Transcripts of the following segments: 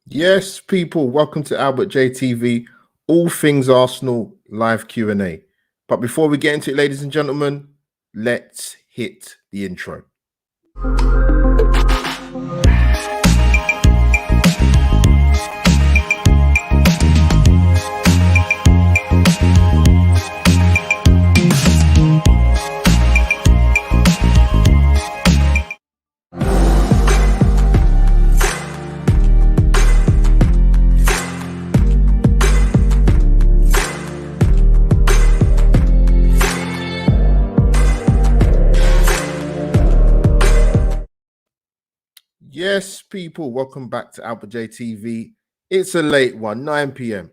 Yes, people, welcome to Albert JTV, all things Arsenal live Q&A. But before we get into it, ladies and gentlemen, let's hit the intro. Yes, people, welcome back to Albert JTV. It's a late one, 9 p.m.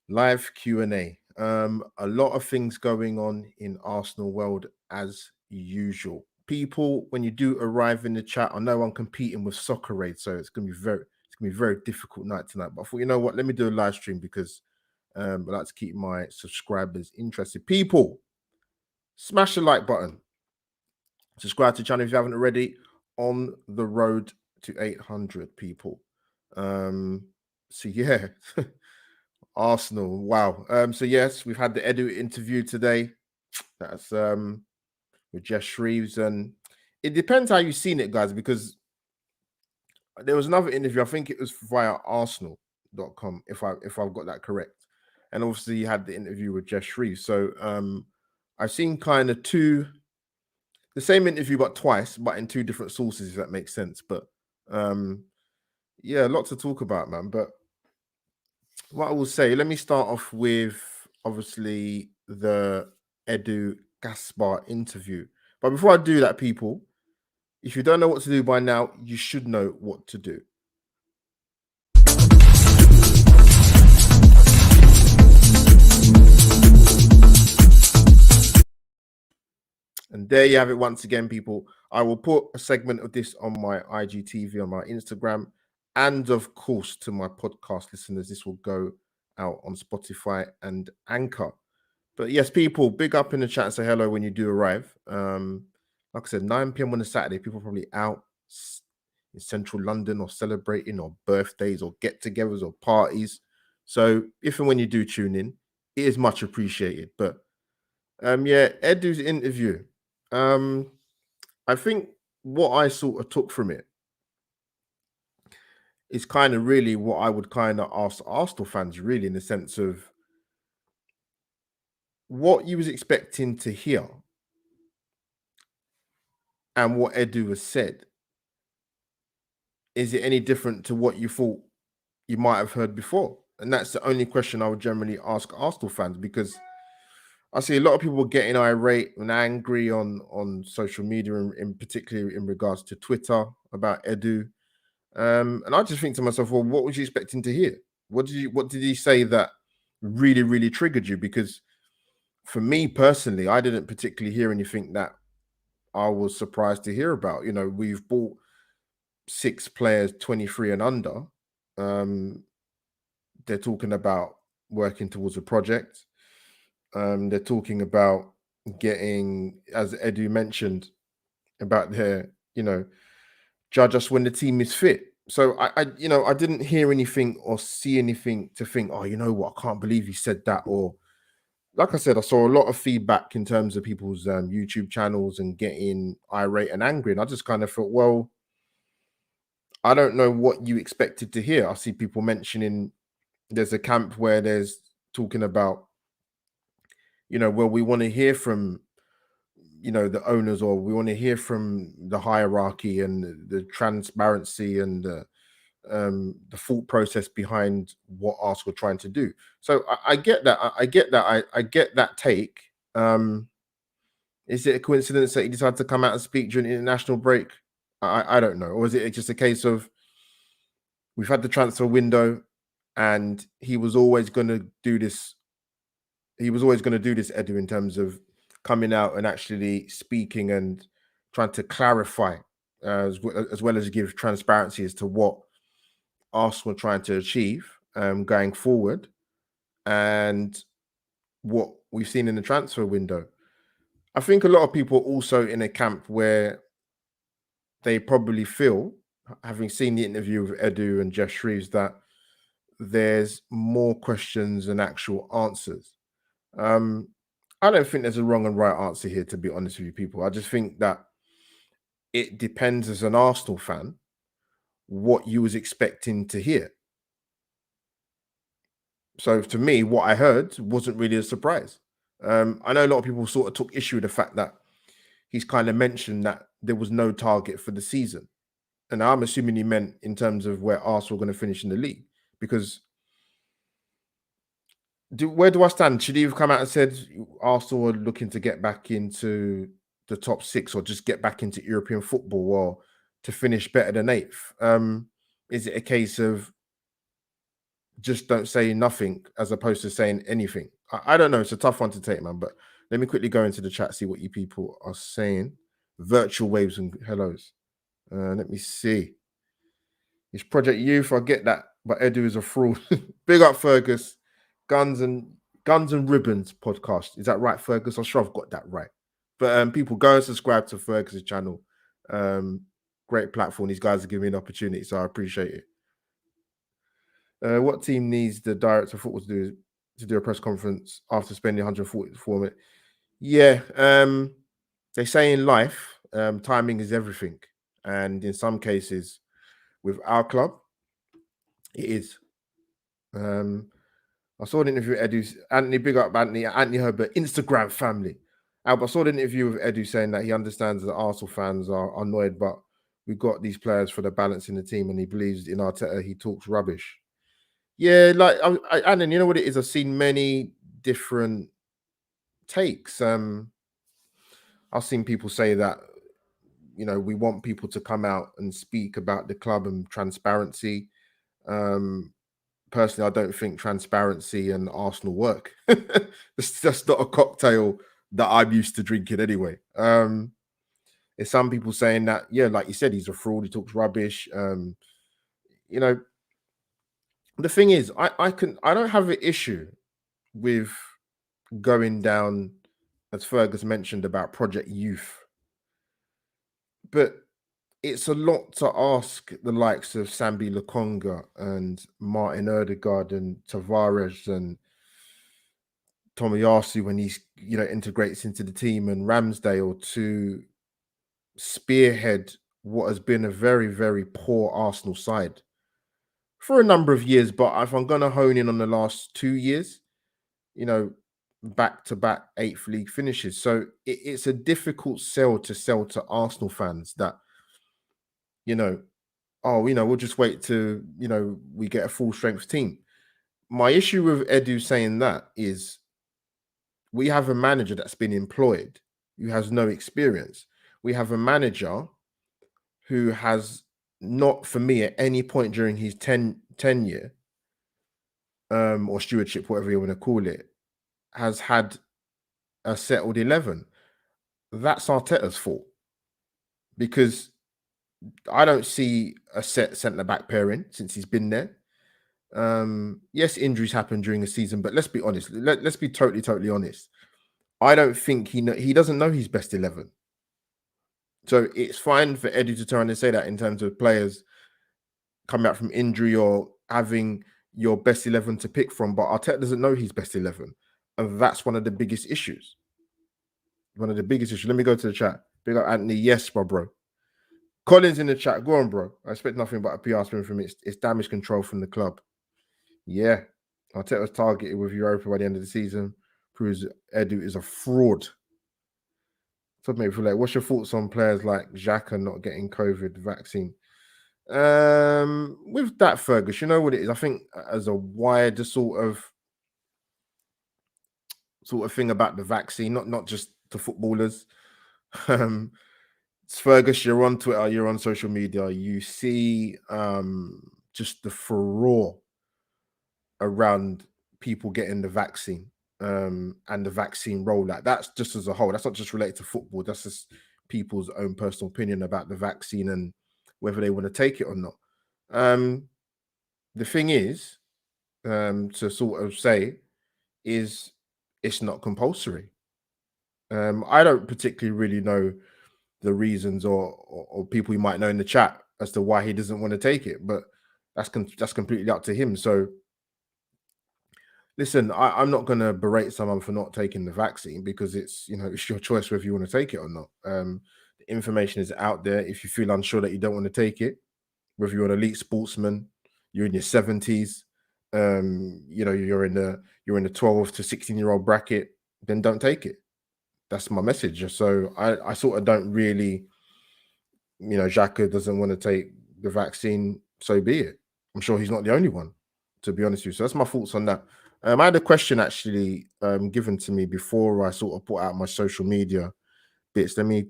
Live Q&A. A lot of things going on in Arsenal world as usual. People, when you do arrive in the chat, I know I'm competing with Soccer Raid, so it's gonna be very difficult night tonight. But I thought, you know what, let me do a live stream because I like to keep my subscribers interested. People, smash the like button, subscribe to the channel if you haven't already. On the road to 800 people. So yeah. Arsenal. Wow. So yes, we've had the Edu interview today. That's with Jess Shreves, and it depends how you've seen it, guys, because there was another interview. I think it was via Arsenal.com, if I've got that correct. And obviously you had the interview with Jess Shreves. So I've seen kind of the same interview but twice, but in two different sources, if that makes sense. But yeah, a lot to talk about, man. But what I will say, let me start off with obviously the Edu Gaspar interview. But before I do that, people, if you don't know what to do by now, you should know what to do. And there you have it once again, people. I will put a segment of this on my IGTV, on my Instagram, and of course to my podcast listeners. This will go out on Spotify and Anchor. But yes, people, big up in the chat and say hello when you do arrive. Like I said, 9 p.m. on a Saturday, people are probably out in central London or celebrating or birthdays or get-togethers or parties. So if and when you do tune in, it is much appreciated. But yeah, Edu's interview. I think what I sort of took from it is kind of really what I would kind of ask Arsenal fans, really, in the sense of what you was expecting to hear and what Edu has said. Is it any different to what you thought you might have heard before? And that's the only question I would generally ask Arsenal fans, because I see a lot of people getting irate and angry on social media, in particular in regards to Twitter about Edu. And I just think to myself, well, what was you expecting to hear? What did he say that really triggered you? Because for me personally, I didn't particularly hear anything that I was surprised to hear about. You know, we've bought 6 players 23 and under. They're talking about working towards a project. They're talking about getting, as Edu mentioned, about their, judge us when the team is fit. So I didn't hear anything or see anything to think, oh, you know what, I can't believe he said that. Or like I said, I saw a lot of feedback in terms of people's YouTube channels and getting irate and angry. And I just kind of thought, well, I don't know what you expected to hear. I see people mentioning there's a camp where there's talking about, well, we want to hear from, the owners, or we want to hear from the hierarchy and the transparency and the thought process behind what Arsenal are trying to do. So I get that. I get that. I get that take. Is it a coincidence that he decided to come out and speak during the international break? I don't know. Or is it just a case of we've had the transfer window and he was always going to do this. He was always going to do this, Edu, in terms of coming out and actually speaking and trying to clarify as well as give transparency as to what Arsenal are trying to achieve going forward and what we've seen in the transfer window. I think a lot of people also in a camp where they probably feel, having seen the interview with Edu and Jeff Shreves, that there's more questions than actual answers. Um, I don't think there's a wrong and right answer here, to be honest with you, people. I just think that it depends, as an Arsenal fan, what you was expecting to hear. So to me, what I heard wasn't really a surprise. I know a lot of people sort of took issue with the fact that he's kind of mentioned that there was no target for the season. And I'm assuming he meant in terms of where Arsenal are going to finish in the league. Because where do I stand? Should he have come out and said Arsenal are looking to get back into the top six, or just get back into European football, or to finish better than eighth? Is it a case of just don't say nothing as opposed to saying anything? I don't know. It's a tough one to take, man. But let me quickly go into the chat, see what you people are saying. Virtual waves and hellos. Let me see. It's Project Youth. I get that, but Edu is a fraud. Big up, Fergus. Guns and Ribbons podcast. Is that right, Fergus? I'm sure I've got that right. But people, go and subscribe to Fergus's channel. Great platform. These guys are giving me an opportunity, so I appreciate it. What team needs the director of football to do a press conference after spending 144 minutes? Yeah, they say in life, timing is everything, and in some cases, with our club, it is. I saw an interview with Edu. Anthony, big up Anthony Herbert, Instagram family. I saw the interview with Edu saying that he understands that Arsenal fans are annoyed, but we got these players for the balance in the team, and he believes in Arteta. He talks rubbish. Yeah, like and you know what it is. I've seen many different takes. I've seen people say that we want people to come out and speak about the club and transparency. Personally, I don't think transparency and Arsenal work. It's just not a cocktail that I'm used to drinking anyway. There's some people saying that, yeah, like you said, he's a fraud. He talks rubbish. You know, the thing is, I don't have an issue with going down, as Fergus mentioned, about Project Youth, but it's a lot to ask the likes of Sambi Lakonga and Martin Erdegaard and Tavares and Tomiyasu, when he's integrates into the team, and Ramsdale, to spearhead what has been a very, very poor Arsenal side for a number of years. But if I'm going to hone in on the last 2 years, back to back eighth league finishes. So it's a difficult sell to Arsenal fans that, we'll just wait to, we get a full strength team. My issue with Edu saying that is, we have a manager that's been employed who has no experience. We have a manager who has not, for me, at any point during his tenure, or stewardship, whatever you want to call it, has had a settled 11. That's Arteta's fault, because I don't see a set centre-back pairing since he's been there. Yes, injuries happen during the season, but let's be honest. Let's be totally honest. I don't think he doesn't know his best 11. So it's fine for Eddie to turn and say that in terms of players coming out from injury or having your best 11 to pick from, but Arteta doesn't know his best 11. And that's one of the biggest issues. One of the biggest issues. Let me go to the chat. Big up Anthony. Yes, bro. Collins in the chat. Go on, bro. I expect nothing but a PR spin from it. It's damage control from the club. Yeah. Arteta's targeted with Europa by the end of the season. Proves Edu is a fraud. So maybe feel like, what's your thoughts on players like Xhaka not getting COVID vaccine? With that, Fergus, you know what it is? I think as a wider sort of thing about the vaccine, not just to footballers. Fergus, you're on Twitter, you're on social media, you see just the furore around people getting the vaccine, and the vaccine rollout. That's just as a whole. That's not just related to football. That's just people's own personal opinion about the vaccine and whether they want to take it or not. The thing is, to sort of say, is it's not compulsory. I don't particularly really know the reasons, or people you might know in the chat, as to why he doesn't want to take it, but that's completely up to him. So listen, I'm not going to berate someone for not taking the vaccine because it's your choice whether you want to take it or not. The information is out there. If you feel unsure that you don't want to take it, whether you're an elite sportsman, you're in your 70s, you're in the 12 to 16-year-old bracket, then don't take it. That's my message. So I sort of don't really, Xhaka doesn't want to take the vaccine, so be it. I'm sure he's not the only one, to be honest with you. So that's my thoughts on that. I had a question actually given to me before I sort of put out my social media bits. Gonna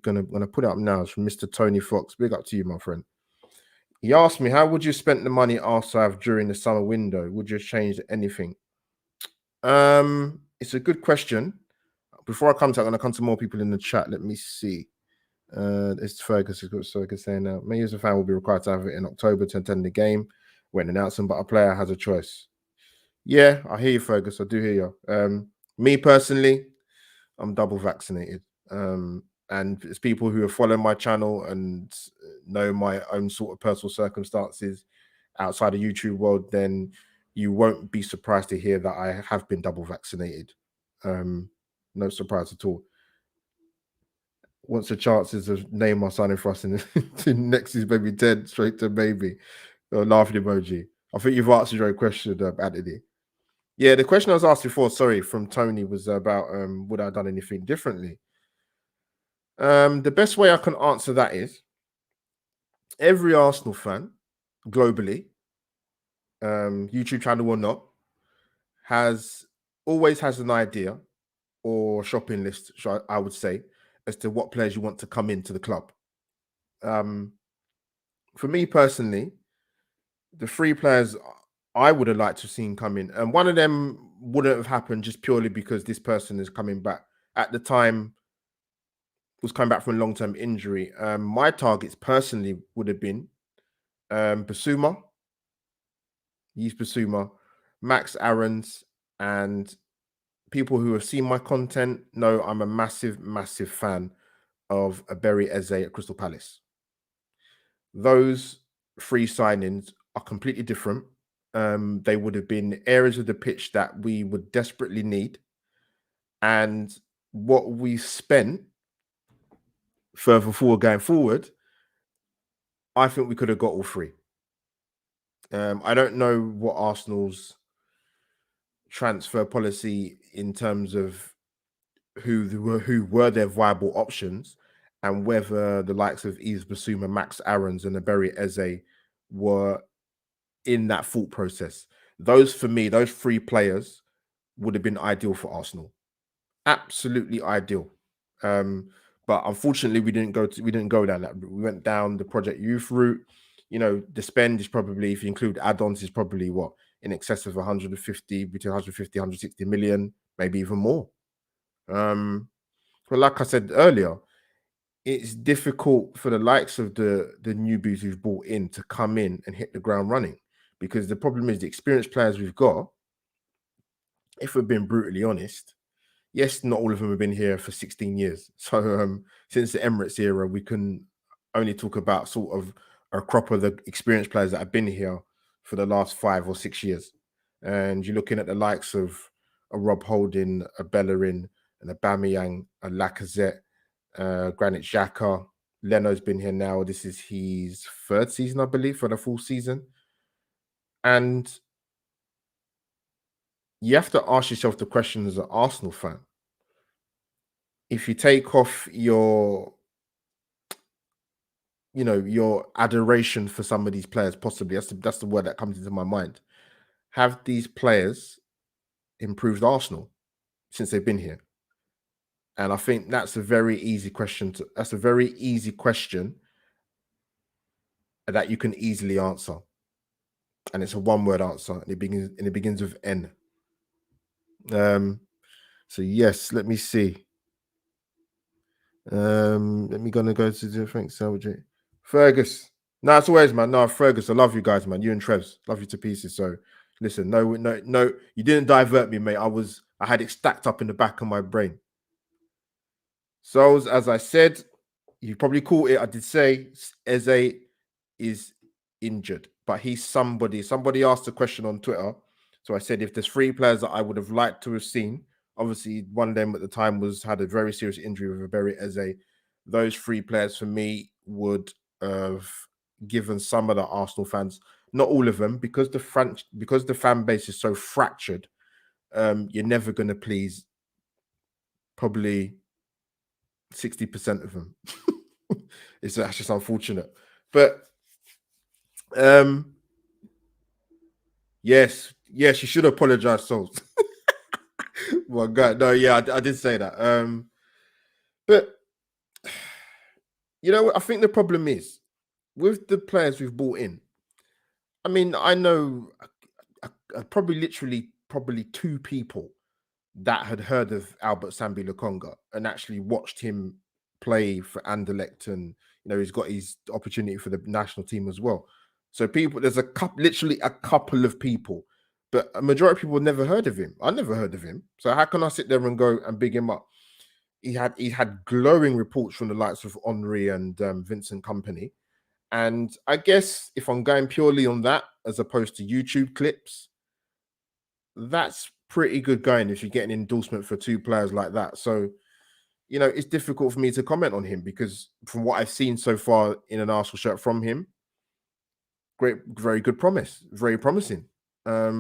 put it up now. It's from Mr. Tony Fox. Big up to you, my friend. He asked me, how would you spend the money Arsenal have during the summer window? Would you change anything? It's a good question. Before I come to, I'm gonna come to more people in the chat. Let me see. It's Fergus. Fergus saying that me as a fan will be required to have it in October to attend the game when announcing, but a player has a choice. Yeah, I hear you, Fergus. I do hear you. Me personally, I'm double vaccinated. And it's people who have followed my channel and know my own sort of personal circumstances outside of YouTube world, then you won't be surprised to hear that I have been double vaccinated. No surprise at all. What's the chances of Neymar signing for us in next is maybe 10 straight to maybe? Or laughing emoji. I think you've answered your question, Anthony. Yeah, the question I was asked before, sorry, from Tony was about would I have done anything differently? The best way I can answer that is every Arsenal fan globally, YouTube channel or not, always has an idea or shopping list, I would say, as to what players you want to come into the club. For me personally, the three players I would have liked to have seen come in, and one of them wouldn't have happened just purely because this person is coming back. At the time, was coming back from a long-term injury. My targets personally would have been Basuma, Max Aarons, and people who have seen my content know I'm a massive, massive fan of Berry Eze at Crystal Palace. Those three signings are completely different. They would have been areas of the pitch that we would desperately need. And what we spent further forward going forward, I think we could have got all three. I don't know what Arsenal's transfer policy in terms of who were their viable options and whether the likes of Yves Basuma, Max Aarons, and Berry Eze were in that thought process. Those, for me, those three players would have been ideal for Arsenal. Absolutely ideal. But unfortunately, we didn't go down that route. We went down the Project Youth route. The spend is probably, if you include add-ons, is probably what, in excess of 150, between 150, 160 million, maybe even more. But like I said earlier, it's difficult for the likes of the newbies who've brought in to come in and hit the ground running, because the problem is the experienced players we've got, if we're being brutally honest, yes, not all of them have been here for 16 years. So since the Emirates era, we can only talk about sort of a crop of the experienced players that have been here for the last 5 or 6 years. And you're looking at the likes of a Rob Holding, a Bellerin, and a Aubameyang, a Lacazette, Granit Xhaka. Leno's been here now. This is his third season, I believe, for the full season. And you have to ask yourself the question as an Arsenal fan. If you take off your adoration for some of these players, possibly that's the word that comes into my mind. Have these players improved Arsenal since they've been here? And I think that's a very easy question. That's a very easy question that you can easily answer, and it's a one-word answer. And it begins with N. So yes, let me see. Let me go to the thanks, Salvage. Fergus. No, it's always, man. No, Fergus, I love you guys, man. You and Trevs, love you to pieces. So listen, no, you didn't divert me, mate. I had it stacked up in the back of my brain. So as I said, you probably caught it. I did say Eze is injured, but he's somebody. Somebody asked a question on Twitter, so I said if there's three players that I would have liked to have seen, obviously one of them at the time was had a very serious injury with Iberi Eze. Those three players for me would have given some of the Arsenal fans, not all of them, because the fan base is so fractured. You're never going to please probably 60% of them. It's just unfortunate, but yes, you should apologize, Souls. Well, God, no, yeah, I did say that. But you know, I think the problem is with the players we've brought in. I mean, I know probably two people that had heard of Albert Sambi Lukonga and actually watched him play for Anderlecht, and he's got his opportunity for the national team as well. So there's literally a couple of people, but a majority of people never heard of him. I never heard of him. So how can I sit there and go and big him up? He had glowing reports from the likes of Henri and Vincent Company. And I guess if I'm going purely on that, as opposed to YouTube clips, that's pretty good going if you get an endorsement for two players like that. So, it's difficult for me to comment on him because from what I've seen so far in an Arsenal shirt from him, very good promise, very promising. I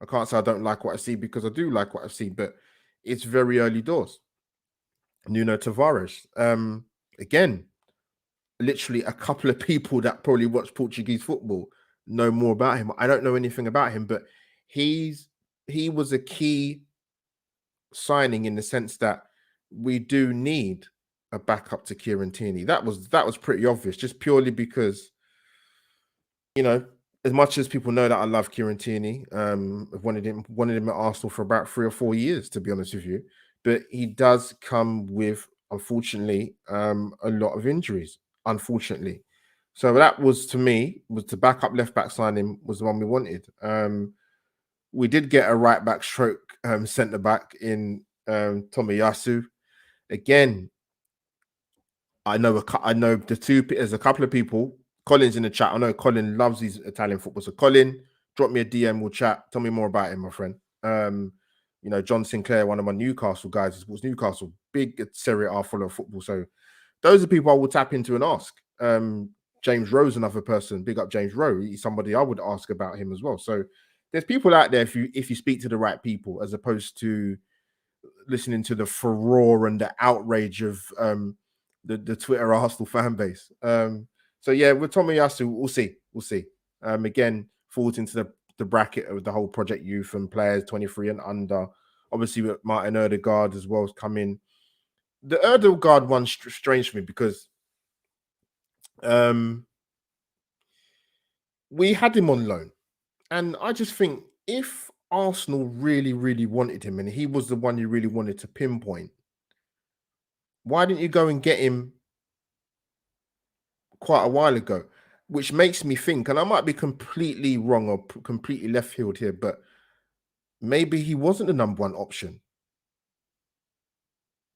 can't say I don't like what I see because I do like what I've seen, but it's very early doors. Nuno Tavares, again, literally a couple of people that probably watch Portuguese football know more about him. I don't know anything about him, but he was a key signing in the sense that we do need a backup to Kieran Tierney. That was pretty obvious, just purely because, as much as people know that I love Kieran Tierney, I've wanted him at Arsenal for about 3 or 4 years, to be honest with you. But he does come with, unfortunately, a lot of injuries. Unfortunately, so that was, to me, was the backup left back signing was the one we wanted. We did get a right back stroke centre back in Tomiyasu. Again, I know there's a couple of people. Colin's in the chat. I know Colin loves his Italian football. So Colin, drop me a DM, we'll chat. Tell me more about him, my friend. John Sinclair, one of my Newcastle guys, supports Newcastle, big Serie A follower of football. So those are people I will tap into and ask. James Rowe's another person. Big up James Rowe. He's somebody I would ask about him as well. So there's people out there if you speak to the right people, as opposed to listening to the furore and the outrage of the Twitter Arsenal fan base. So yeah, with Tomiyasu, we'll see. Again, falls into the bracket of the whole Project Youth and players 23 and under. Obviously, with Martin Odegaard as well as coming. The Odegaard one's strange for me because we had him on loan, and I just think if Arsenal really, really wanted him and he was the one you really wanted to pinpoint, why didn't you go and get him quite a while ago? Which makes me think, and I might be completely wrong or completely left field here, but maybe he wasn't the number one option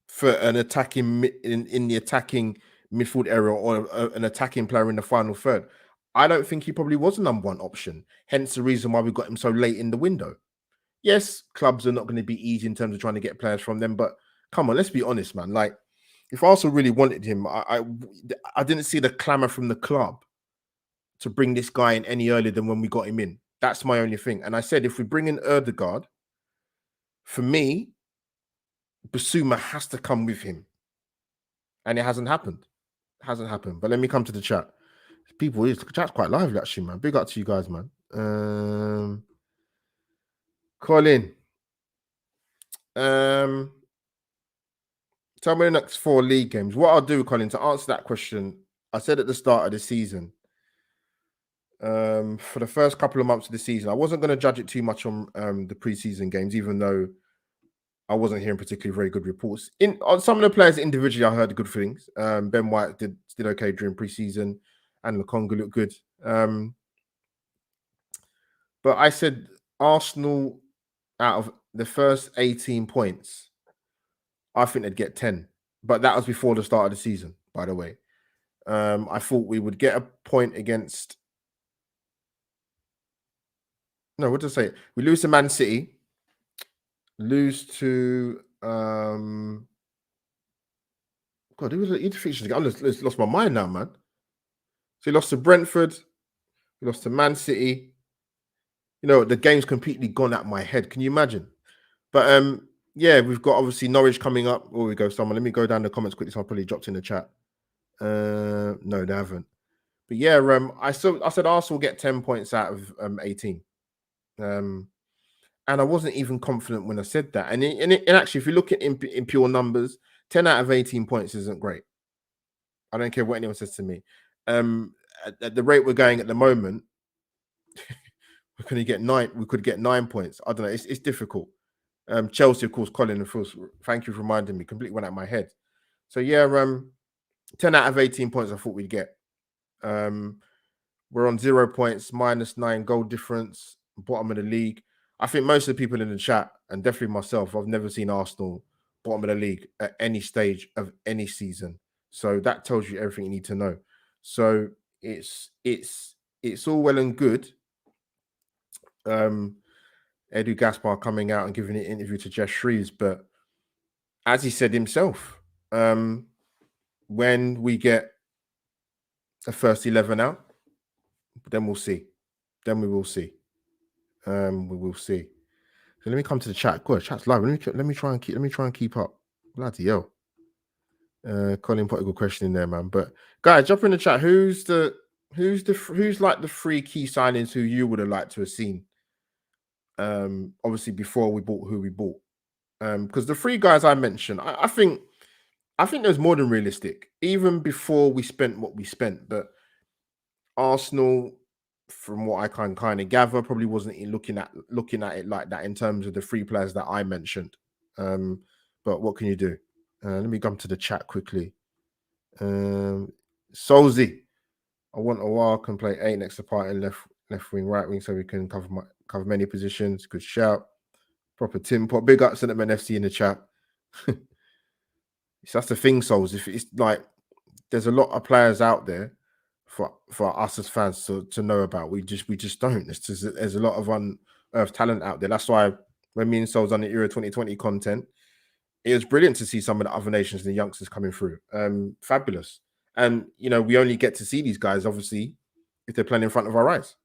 for an attacking in the attacking midfield area or an attacking player in the final third. I don't think he probably was the number one option. Hence the reason why we got him so late in the window. Yes, clubs are not going to be easy in terms of trying to get players from them, but come on, let's be honest, man. Like, if Arsenal really wanted him, I didn't see the clamour from the club to bring this guy in any earlier than when we got him in. That's my only thing. And I said, if we bring in Odegaard, for me, Basuma has to come with him. And it hasn't happened. But let me come to the chat. The chat's quite lively, actually, man. Big up to you guys, man. Colin. Tell me the next 4 league games. What I'll do, Colin, to answer that question, I said at the start of the season, for the first couple of months of the season, I wasn't going to judge it too much on the preseason games, even though I wasn't hearing particularly very good reports. On some of the players individually, I heard good things. Ben White did okay during preseason, and Lukonga looked good. But I said Arsenal, out of the first 18 points, I think they'd get 10. But that was before the start of the season, by the way. I thought we would get a point against. No, what did I say? We lose to Man City, lose to God, who was the fixtures again? I lost my mind now, man. So we lost to Brentford, we lost to Man City. You know, the game's completely gone out of my head. Can you imagine? But yeah, we've got obviously Norwich coming up. Oh, we go, someone. Let me go down the comments quickly. So I probably dropped in the chat. No, they haven't. But yeah, I said Arsenal get 10 points out of 18. And I wasn't even confident when I said that. And actually, if you look at in pure numbers, 10 out of 18 points isn't great. I don't care what anyone says to me. At the rate we're going at the moment, we're going to get 9. We could get 9 points. I don't know. It's difficult. Chelsea, of course, Colin, of course. Thank you for reminding me. Completely went out of my head. So yeah, 10 out of 18 points I thought we'd get. We're on 0 points, -9 goal difference, bottom of the league. I think most of the people in the chat, and definitely myself, I've never seen Arsenal bottom of the league at any stage of any season. So that tells you everything you need to know. So it's all well and good. Edu Gaspar coming out and giving an interview to Jeff Shreves, but as he said himself, when we get a first 11 out, then we'll see. Then we will see. We will see. So let me come to the chat. Good, chat's live. Let me try and keep up. Bloody hell. Colin put a good question in there, man. But guys, jump in the chat. Who's like the 3 key signings who you would have liked to have seen? Obviously before we bought who we bought. Because the 3 guys I mentioned, I think there's more than realistic, even before we spent what we spent. But Arsenal, from what I can kind of gather, probably wasn't looking at it like that in terms of the 3 players that I mentioned. But what can you do? Let me come to the chat quickly. Solzy, I want a while can play 8 next to Partey, left wing, right wing, so we can cover many positions. Good shout. Proper Tim Pot. Big up Cinnamon FC in the chat. That's the thing, Souls. If it's like there's a lot of players out there for us as fans to know about. We just don't. There's a lot of unearthed talent out there. That's why when me and Souls on the Euro 2020 content, it was brilliant to see some of the other nations and the youngsters coming through. Fabulous. And you know, we only get to see these guys obviously if they're playing in front of our eyes.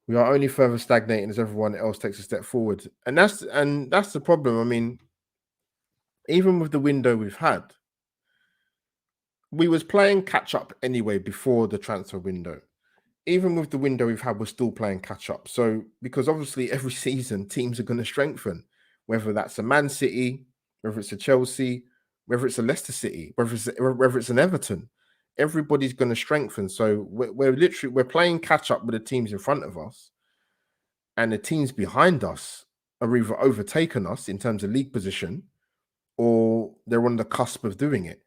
We are only further stagnating as everyone else takes a step forward, and that's the problem. I mean, even with the window we've had, we was playing catch up anyway before the transfer window. Even with the window we've had, we're still playing catch up. So because obviously every season teams are going to strengthen, whether that's a Man City, whether it's a Chelsea, whether it's a Leicester City, whether it's an Everton, everybody's going to strengthen. So we're playing catch up with the teams in front of us, and the teams behind us are either overtaken us in terms of league position, or they're on the cusp of doing it.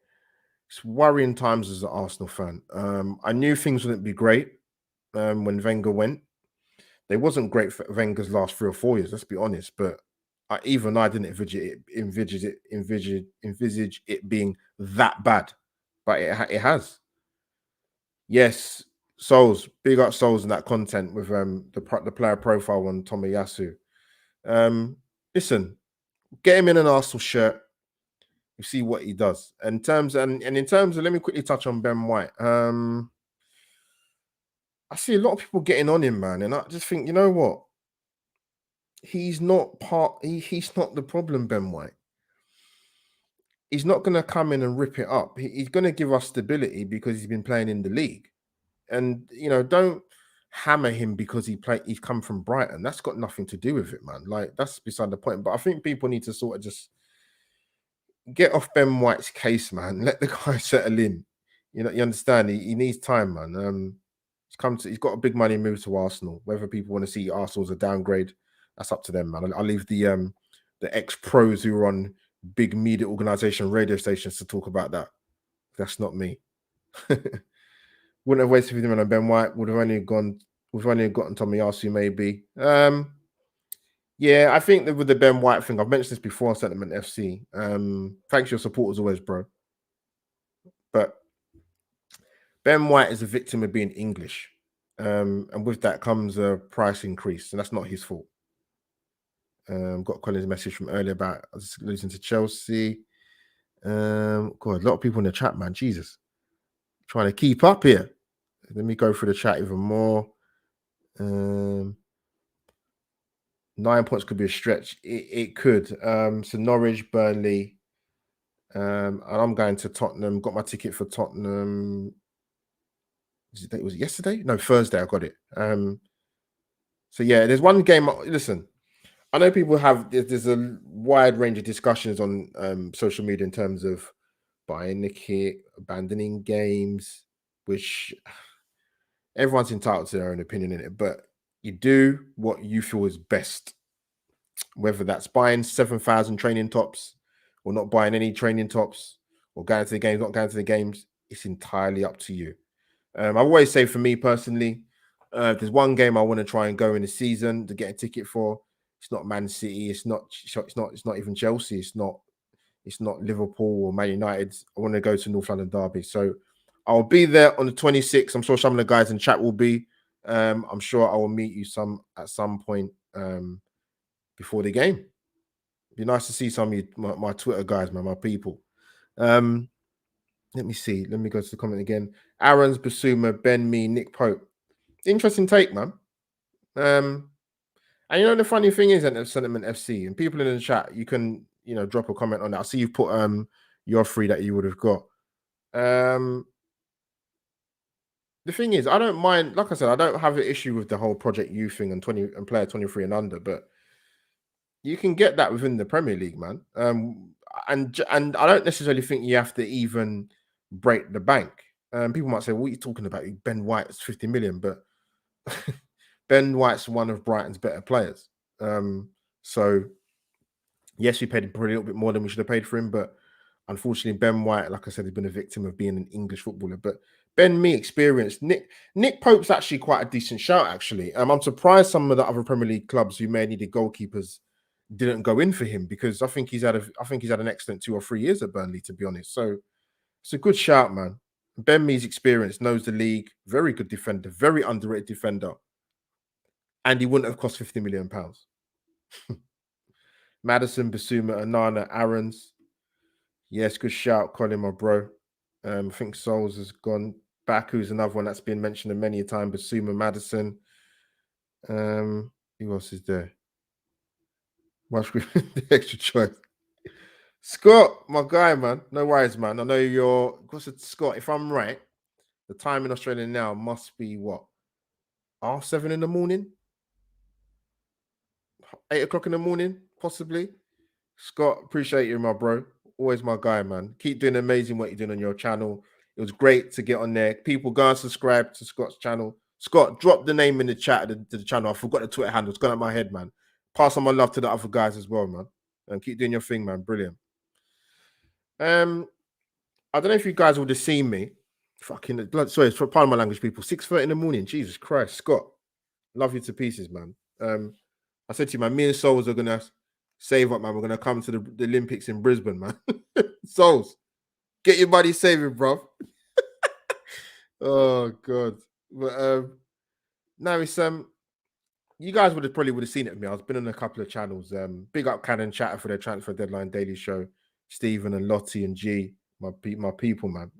It's worrying times as an Arsenal fan. I knew things wouldn't be great when Wenger went. They wasn't great for Wenger's last 3 or 4 years, let's be honest. But even I didn't envisage it being that bad. But it has. Yes, Souls, big up Souls in that content with the player profile on Tomiyasu. Listen, get him in an Arsenal shirt. You see what he does. In terms of, let me quickly touch on Ben White. I see a lot of people getting on him, man, and I just think, you know what? He's not he's not the problem, Ben White. He's not going to come in and rip it up. He's going to give us stability because he's been playing in the league. And you know, don't hammer him because he's come from Brighton. That's got nothing to do with it, man. Like, that's beside the point. But I think people need to sort of just get off Ben White's case, man. Let the guy settle in. You know, you understand? He needs time, man. He's got a big money move to Arsenal. Whether people want to see Arsenal as a downgrade, that's up to them, man. I'll leave the ex-pros who are on big media organization radio stations to talk about that. That's not me. Wouldn't have wasted him on Ben White. We've only gotten Tomiyasu maybe. Yeah, I think that with the Ben White thing, I've mentioned this before on Sentiment FC. Thanks for your support as always, bro. But Ben White is a victim of being English. And with that comes a price increase, and that's not his fault. Got Colin's message from earlier about us losing to Chelsea. God, a lot of people in the chat, man. Jesus, trying to keep up here. Let me go through the chat even more. 9 points could be a stretch. It could. So Norwich, Burnley, and I'm going to Tottenham. Got my ticket for Tottenham. Was it yesterday? No, Thursday. I got it. So yeah, there's one game. Listen, I know people have. There's a wide range of discussions on social media in terms of buying the kit, abandoning games, which everyone's entitled to their own opinion in it. But you do what you feel is best, whether that's buying 7,000 training tops or not buying any training tops or going to the games, not going to the games. It's entirely up to you. I always say, for me personally, if there's one game I want to try and go in the season to get a ticket for, it's not Man City, it's not even Chelsea, it's not Liverpool or Man United. I want to go to North London Derby. So I'll be there on the 26th. I'm sure some of the guys in chat will be. I'm sure I will meet you at some point before the game. It'd be nice to see some of you, my Twitter guys, man, my people. Let me see. Let me go to the comment again. Aaron's, Basuma, Ben, me, Nick Pope. Interesting take, man. And you know the funny thing is at Sentiment FC, and people in the chat, you can drop a comment on that. I see you've put your three that you would have got. The thing is, I don't mind. Like I said, I don't have an issue with the whole Project U thing and player 23 and under, but you can get that within the Premier League, man. And I don't necessarily think you have to even break the bank. People might say, "What are you talking about? Ben White's 50 million," but Ben White's one of Brighton's better players. So yes, we paid probably a little bit more than we should have paid for him, but unfortunately, Ben White, like I said, has been a victim of being an English footballer. But Ben Mee experienced. Nick Pope's actually quite a decent shout, actually. I'm surprised some of the other Premier League clubs who may have needed goalkeepers didn't go in for him, because I think he's had an excellent 2 or 3 years at Burnley, to be honest. So it's a good shout, man. Ben Mee's experience, knows the league, very good defender, very underrated defender, and he wouldn't have cost £50 million. Madison, Basuma, Anana, Aaron's. Yes, good shout, Colin, my bro. I think Souls has gone. Baku's another one that's been mentioned many a time. Basuma, Madison. Who else is there? The extra choice. Scott, my guy, man. No worries, man. I know you're. Scott, if I'm right, the time in Australia now must be what? 7 in the morning? 8 o'clock in the morning, possibly. Scott, appreciate you, my bro. Always my guy, man. Keep doing amazing what you're doing on your channel. It was great to get on there. People, go and subscribe to Scott's channel. Scott, drop the name in the chat to the channel. I forgot the Twitter handle. It's gone out my head, man. Pass on my love to the other guys as well, man. And keep doing your thing, man. Brilliant. I don't know if you guys would have seen me. Fucking blood. Sorry, for pardon my language, people. 6:30 in the morning. Jesus Christ, Scott. Love you to pieces, man. I said to you, man, me and Souls are gonna save up, man. We're gonna come to the Olympics in Brisbane, man. Souls, get your money saving, bro. Oh god. But no, it's you guys probably would have seen it with me. I've been on a couple of channels. Big up Cannon Chatter for their Transfer Deadline Daily Show. Stephen and Lottie and G, my people, man.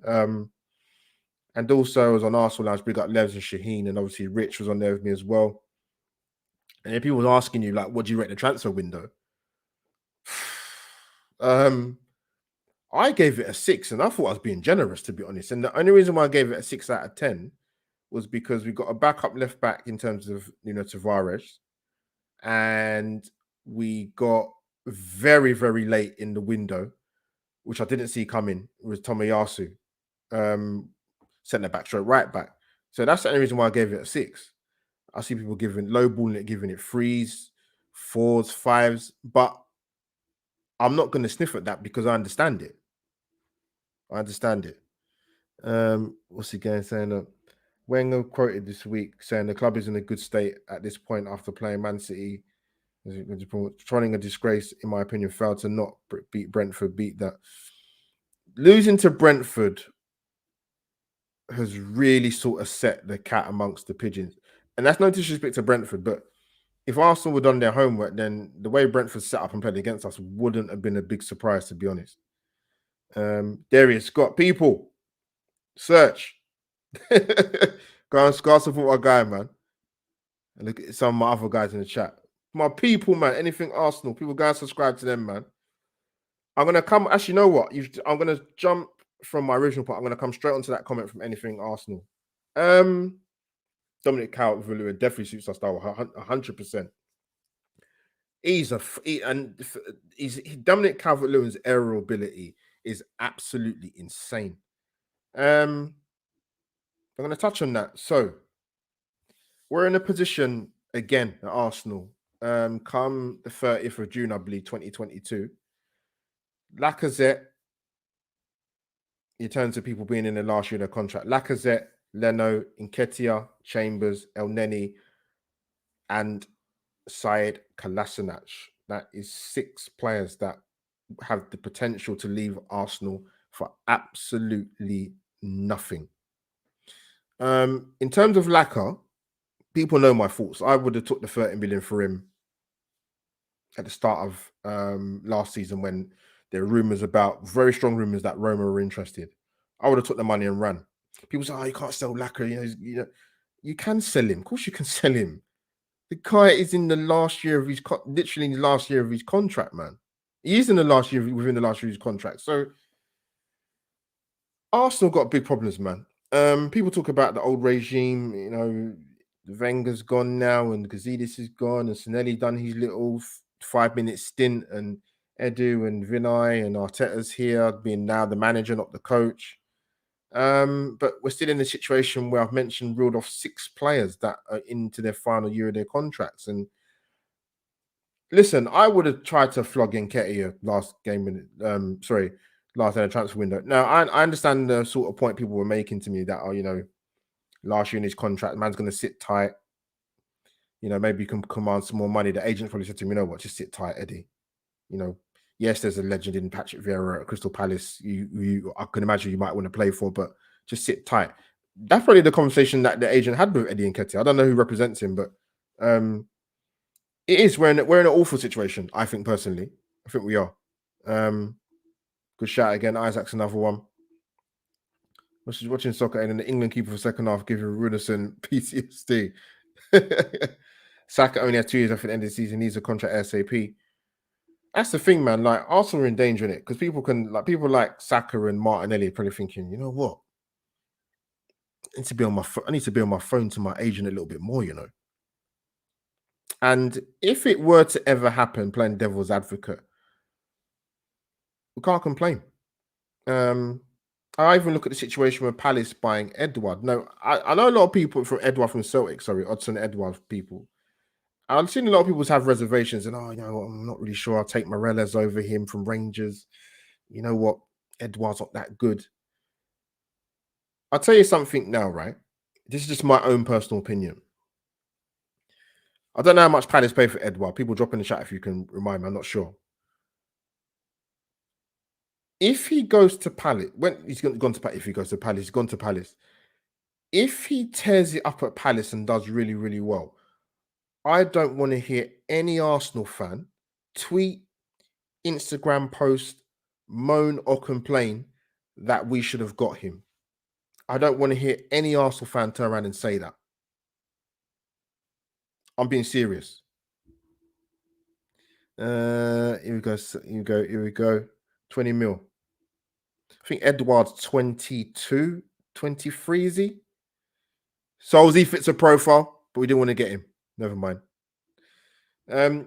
And also I was on Arsenal Lounge. Big up Levs and Shaheen, and obviously Rich was on there with me as well. And then people were asking you, like, what do you rate the transfer window? I gave it a 6, and I thought I was being generous, to be honest. And the only reason why I gave it a 6 out of 10 was because we got a backup left back in terms of Tavares, and we got very, very late in the window, which I didn't see coming, was Tomiyasu, centre back, straight right back. So that's the only reason why I gave it a 6. I see people lowballing it, giving it 3s, 4s, 5s, but I'm not going to sniff at that because I understand it. What's he going saying? Wenger quoted this week saying the club is in a good state at this point after playing Man City. Trying a disgrace, in my opinion, failed to not beat Brentford, beat that. Losing to Brentford has really sort of set the cat amongst the pigeons. And that's no disrespect to Brentford, but if Arsenal were done their homework, then the way Brentford set up and played against us wouldn't have been a big surprise, to be honest. Darius Scott, people, search. Go and support our guy, man. And look at some of my other guys in the chat. My people, man. Anything Arsenal, people, go and subscribe to them, man. I'm gonna come. Actually, you know what? I'm gonna jump from my original point. I'm gonna come straight onto that comment from anything Arsenal. Dominic Calvert-Lewin definitely suits our style 100%. Dominic Calvert-Lewin's aerial ability is absolutely insane. I'm going to touch on that. So we're in a position again at Arsenal. Come the 30th of June, I believe, 2022. Lacazette, you turn to people being in the last year of their contract. Lacazette, Leno, Nketiah, Chambers, El Neni, and Syed Kolasinac. That is 6 players that have the potential to leave Arsenal for absolutely nothing. In terms of Laka, people know my thoughts. I would have took the 30 million for him at the start of last season when there were very strong rumors that Roma were interested. I would have took the money and run. People say, "Oh, you can't sell Laka." You can sell him. Of course, you can sell him. The guy is in the last year of his literally in the last year of his contract, man. He is in the last year within the last year of his contract. So Arsenal got big problems, man. People talk about the old regime. Wenger's gone now, and Gazidis is gone, and Sinelli done his little 5-minute stint, and Edu and Vinay and Arteta's here, being now the manager, not the coach. But we're still in a situation where I've mentioned ruled off 6 players that are into their final year of their contracts. And listen, I would have tried to flog Nketiah last game, last day of transfer window. Now, I understand the sort of point people were making to me that, last year in his contract, man's going to sit tight. Maybe you can command some more money. The agent probably said to him, you know what, just sit tight, Eddie. Yes, there's a legend in Patrick Vieira at Crystal Palace. I can imagine you might want to play for, but just sit tight. That's probably the conversation that the agent had with Eddie Nketiah. I don't know who represents him, but it is. We're in an awful situation. I think personally, I think we are. Good shout again. Isaac's another one. Watching soccer and then the England keeper for second half giving Ruderson PTSD. Saka only has 2 years after the end of the season. Needs a contract ASAP. That's the thing, man. Like Arsenal are in danger in it because people like Saka and Martinelli are probably thinking, you know what? I need to be on my phone to my agent a little bit more, And if it were to ever happen, playing devil's advocate, we can't complain. I even look at the situation with Palace buying Edouard. No, I know a lot of people from Edouard from Celtic, Odson Edouard people. I've seen a lot of people have reservations and, I'm not really sure. I'll take Morelos over him from Rangers. You know what? Edouard's not that good. I'll tell you something now, right? This is just my own personal opinion. I don't know how much Palace pay for Edouard. People drop in the chat if you can remind me. I'm not sure. If he goes to Palace, if he goes to Palace, he's gone to Palace. If he tears it up at Palace and does really, really well, I don't want to hear any Arsenal fan tweet, Instagram post, moan or complain that we should have got him. I don't want to hear any Arsenal fan turn around and say that. I'm being serious. Here we go. 20 mil. I think Edouard's 22, 23, is he? So he fits a profile, but we didn't want to get him. Never mind. So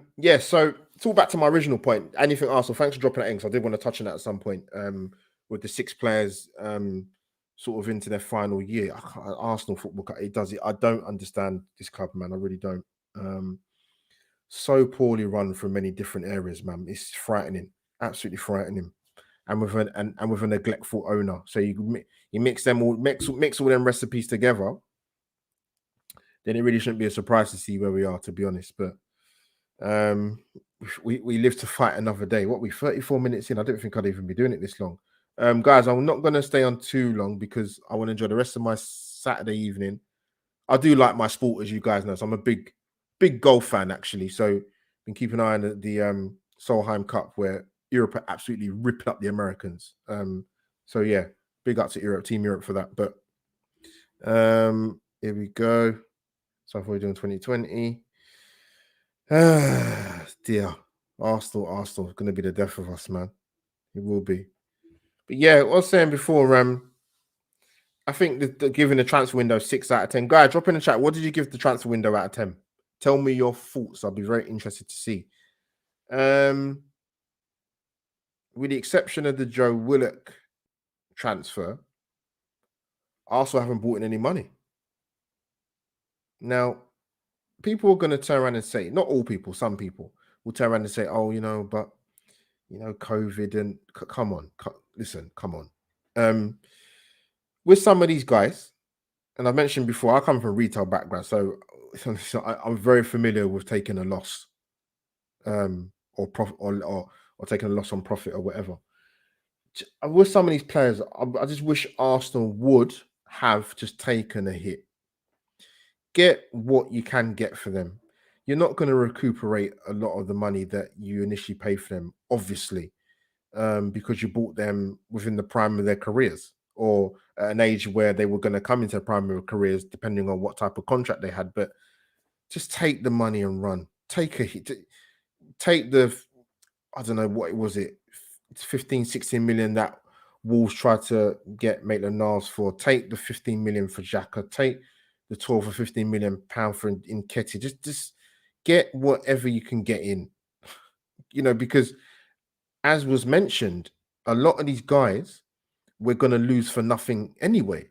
it's all back to my original point. Anything Arsenal, thanks for dropping that in, because I did want to touch on that at some point. With the 6 players sort of into their final year. Arsenal football, it does it. I don't understand this club, man. I really don't. So poorly run from many different areas, man. It's frightening, absolutely frightening. And with a neglectful owner. So you mix all them recipes together, then it really shouldn't be a surprise to see where we are, to be honest. But we live to fight another day. What, we 34 minutes in? I don't think I'd even be doing it this long. Guys, I'm not going to stay on too long because I want to enjoy the rest of my Saturday evening. I do like my sport, as you guys know. So I'm a big golf fan, actually. So been keeping an eye on the Solheim Cup, where Europe are absolutely ripping up the Americans. So yeah, big up to Europe, Team Europe for that. But here we go. So far we're doing 2020. Dear. Arsenal is going to be the death of us, man. It will be. But yeah, I was saying before, I think giving the transfer window 6 out of 10. Guys, drop in the chat. What did you give the transfer window out of 10? Tell me your thoughts. I'll be very interested to see. With the exception of the Joe Willock transfer, Arsenal haven't brought in any money. Now, people are going to turn around and say, not all people, some people will turn around and say, oh, but COVID and come on, listen, come on. With some of these guys, and I mentioned before, I come from a retail background, so I'm very familiar with taking a loss, or profit, or taking a loss on profit or whatever. With some of these players, I just wish Arsenal would have just taken a hit. Get what you can get for them. You're not going to recuperate a lot of the money that you initially paid for them, obviously, because you bought them within the prime of their careers, or at an age where they were going to come into the prime of their careers, depending on what type of contract they had. But just take the money and run. Take a hit. Take the, I don't know, what was it? It's 15, 16 million that Wolves tried to get Maitland-Niles for. Take the 15 million for Xhaka. Take the 12 or 15 million pound for Nketiah. Just get whatever you can get in. Because as was mentioned, a lot of these guys we're going to lose for nothing anyway.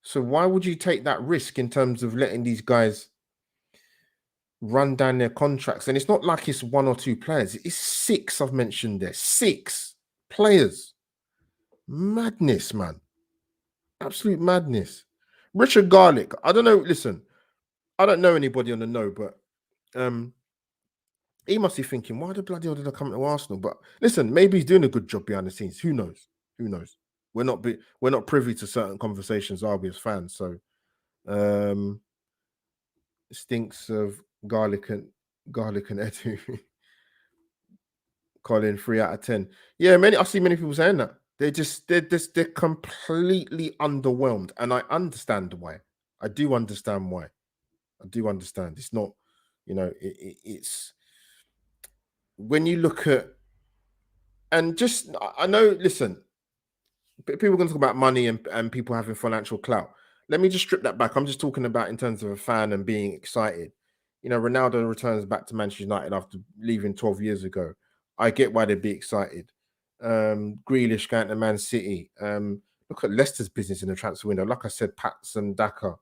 So why would you take that risk in terms of letting these guys run down their contracts? And it's not like it's one or two players. It's 6 I've mentioned there. 6 players. Madness, man. Absolute madness. Richard Garlick. I don't know. Listen, I don't know anybody on the know, but he must be thinking, why the bloody hell did I come to Arsenal? But listen, maybe he's doing a good job behind the scenes. Who knows? Who knows? We're not privy to certain conversations, are we, as fans? So stinks of garlic and Edu. Colin, 3 out of 10. Yeah, I see many people saying that. They're completely underwhelmed. And I understand why. I do understand why. I do understand. It's not, it's when you look at, and just, I know, listen, people are going to talk about money and people having financial clout. Let me just strip that back. I'm just talking about in terms of a fan and being excited. Ronaldo returns back to Manchester United after leaving 12 years ago. I get why they'd be excited. Grealish going to Man City. Look at Leicester's business in the transfer window. Like I said, Patson, Daka,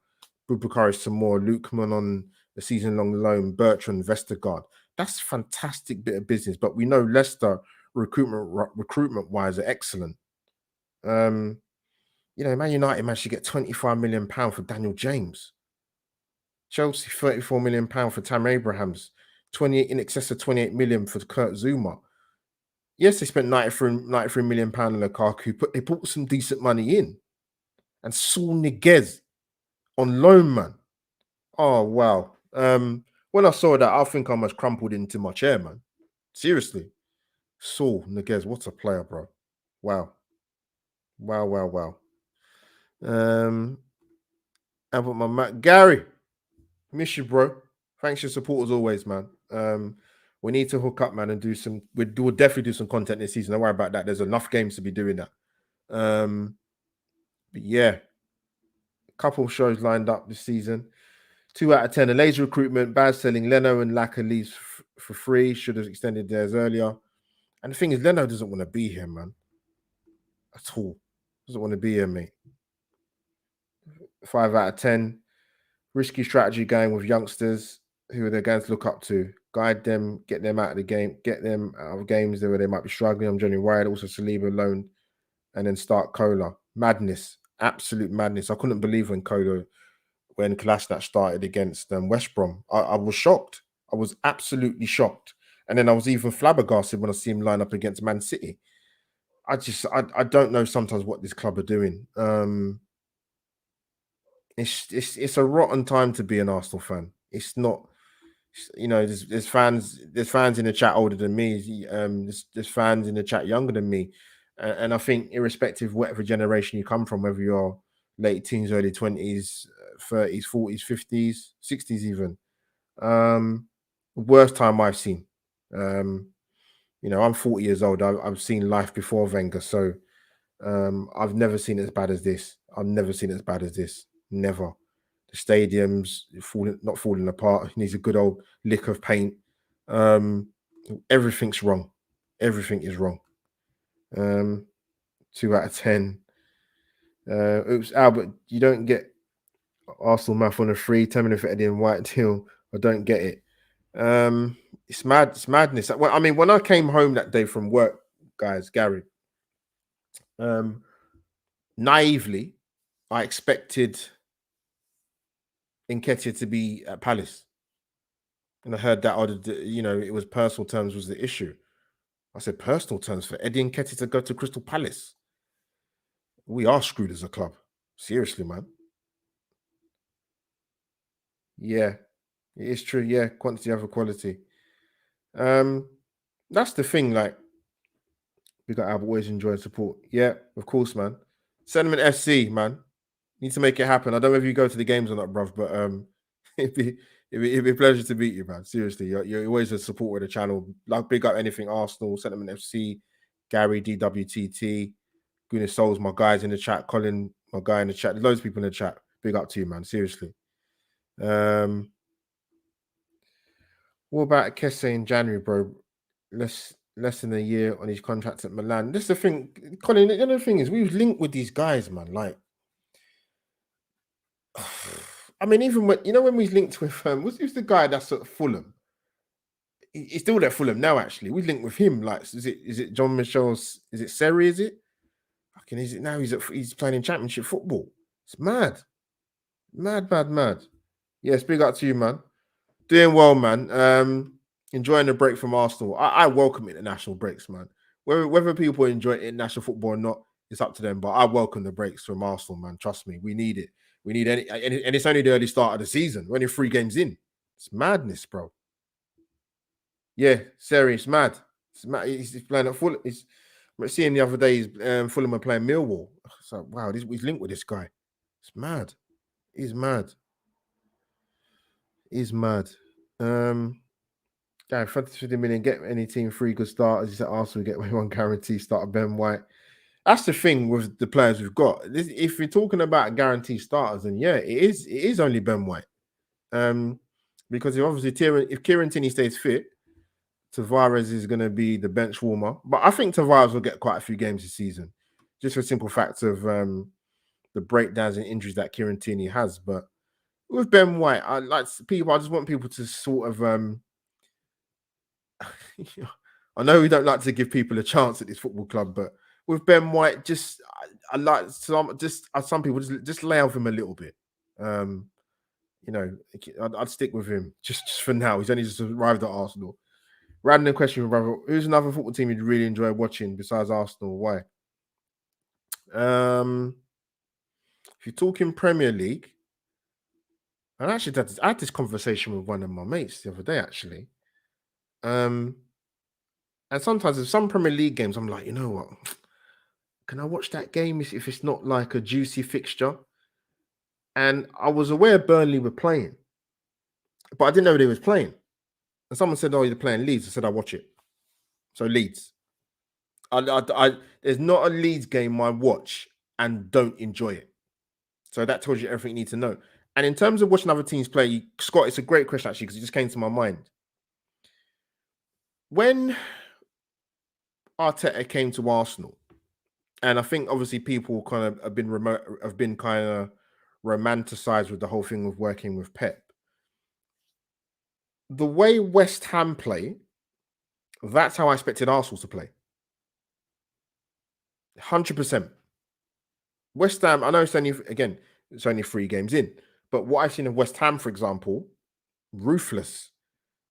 Bubakari Samor, Lukman on the season-long loan, Bertrand, Vestergaard. That's fantastic bit of business. But we know Leicester recruitment-wise are excellent. Man United managed to get £25 million for Daniel James. Chelsea, £34 million for Tam Abrahams. In excess of 28 million for Kurt Zuma. Yes, they spent 93 million pound on Lukaku, but they put some decent money in. And Saul Niguez on loan, man. Oh wow. When I saw that, I think I almost crumpled into my chair, man. Seriously. Saul Niguez, what a player, bro. Wow. Wow. Albert, my Matt Gary. Miss you, bro. Thanks for your support as always, man. We need to hook up, man, and we'll definitely do some content this season. Don't worry about that. There's enough games to be doing that. But yeah, a couple of shows lined up this season. 2 out of 10. A lazy recruitment, bad selling. Leno and Laka leaves for free. Should have extended theirs earlier. And the thing is, Leno doesn't want to be here, man. At all. Doesn't want to be here, mate. 5 out of 10. Risky strategy going with youngsters who they're going to look up to. Guide them, get them out of the game, get them out of games where they might be struggling. I'm Johnny Wyatt, also Saliba loan, and then start Kola. Madness, absolute madness. I couldn't believe when Kolasinac started against West Brom. I was shocked. I was absolutely shocked. And then I was even flabbergasted when I see him line up against Man City. I don't know sometimes what this club are doing. It's a rotten time to be an Arsenal fan. It's not. There's fans in the chat older than me. There's fans in the chat younger than me, and I think irrespective of whatever generation you come from, whether you're late teens, early 20s, 30s, 40s, 50s, 60s, even, um, worst time I've seen. Um, I'm 40 years old. I've seen life before Wenger, so I've never seen it as bad as this. I've never seen it as bad as this. Never. The stadium's not falling apart. It needs a good old lick of paint. Um, Everything's wrong. Everything is wrong. 2 out of 10. Oops, Albert, you don't get Arsenal math on a free 10 minute for Eddie and White deal. I don't get it. It's mad. It's madness. Well, I mean, when I came home that day from work, guys, Gary, um, naively, I expected Nketiah to be at Palace, and I heard that it was personal terms was the issue. I said personal terms for Eddie Nketiah to go to Crystal Palace. We are screwed as a club. Seriously, man. Yeah, it is true. Yeah, quantity over quality. Um, that's the thing. Like we got Albert always enjoying support. Yeah, of course, man. Sentiment FC, man. Need to make it happen. I don't know if you go to the games or not, bruv, but it'd be it'd be a pleasure to meet you, man. Seriously, you're always a supporter of the channel. Like big up anything Arsenal, Sentiment FC, Gary DWTT, Goodness Souls, my guys in the chat, Colin, my guy in the chat. There's loads of people in the chat. Big up to you, man. Seriously. What about Kesse in January, bro? Less than a year on his contract at Milan. This is the thing, Colin. The other thing is we've linked with these guys, man. Like, I mean, even when we linked with who's the guy that's at Fulham? He's still at Fulham now. Actually, we linked with him. Like, is it John Michel's? Is it Seri? Is it? Fucking is it now? He's playing in Championship football. It's mad, mad, mad, mad. Yes, big up to you, man. Doing well, man. Enjoying the break from Arsenal. I welcome international breaks, man. Whether people enjoy international football or not, it's up to them. But I welcome the breaks from Arsenal, man. Trust me, we need it. We need and it's only the early start of the season. We're only 3 games in. It's madness, bro. Yeah, Seri, it's mad. It's mad. He's playing at Fulham. I'm seeing the other day, Fulham are playing Millwall. So wow, he's linked with this guy. It's mad. He's mad. He's mad. Yeah, 50 million, get any team 3 good starters. He said Arsenal get one guarantee starter, Ben White. That's the thing with the players we've got. If you're talking about guaranteed starters, then yeah, it is only Ben White. Because if Kieran Tierney stays fit, Tavares is going to be the bench warmer. But I think Tavares will get quite a few games this season, just for simple fact of the breakdowns and injuries that Kieran Tierney has. But with Ben White, I just want people to sort of I know we don't like to give people a chance at this football club, but with Ben White, I like some people just lay off him a little bit. I'd stick with him just for now. He's only just arrived at Arsenal. Random question, brother. Who's another football team you'd really enjoy watching besides Arsenal? Why? If you're talking Premier League, and actually I had this conversation with one of my mates the other day, actually. And sometimes in some Premier League games, I'm like, you know what? Can I watch that game if it's not like a juicy fixture? And I was aware Burnley were playing, but I didn't know they was playing. And someone said, "Oh, you're playing Leeds." I said, "I watch it." So Leeds. There's not a Leeds game I watch and don't enjoy it. So that tells you everything you need to know. And in terms of watching other teams play, Scott, it's a great question actually because it just came to my mind. When Arteta came to Arsenal, and I think obviously people kind of have been kind of romanticized with the whole thing of working with Pep. The way West Ham play, that's how I expected Arsenal to play. 100%. West Ham, I know it's only 3 games in, but what I've seen of West Ham, for example, ruthless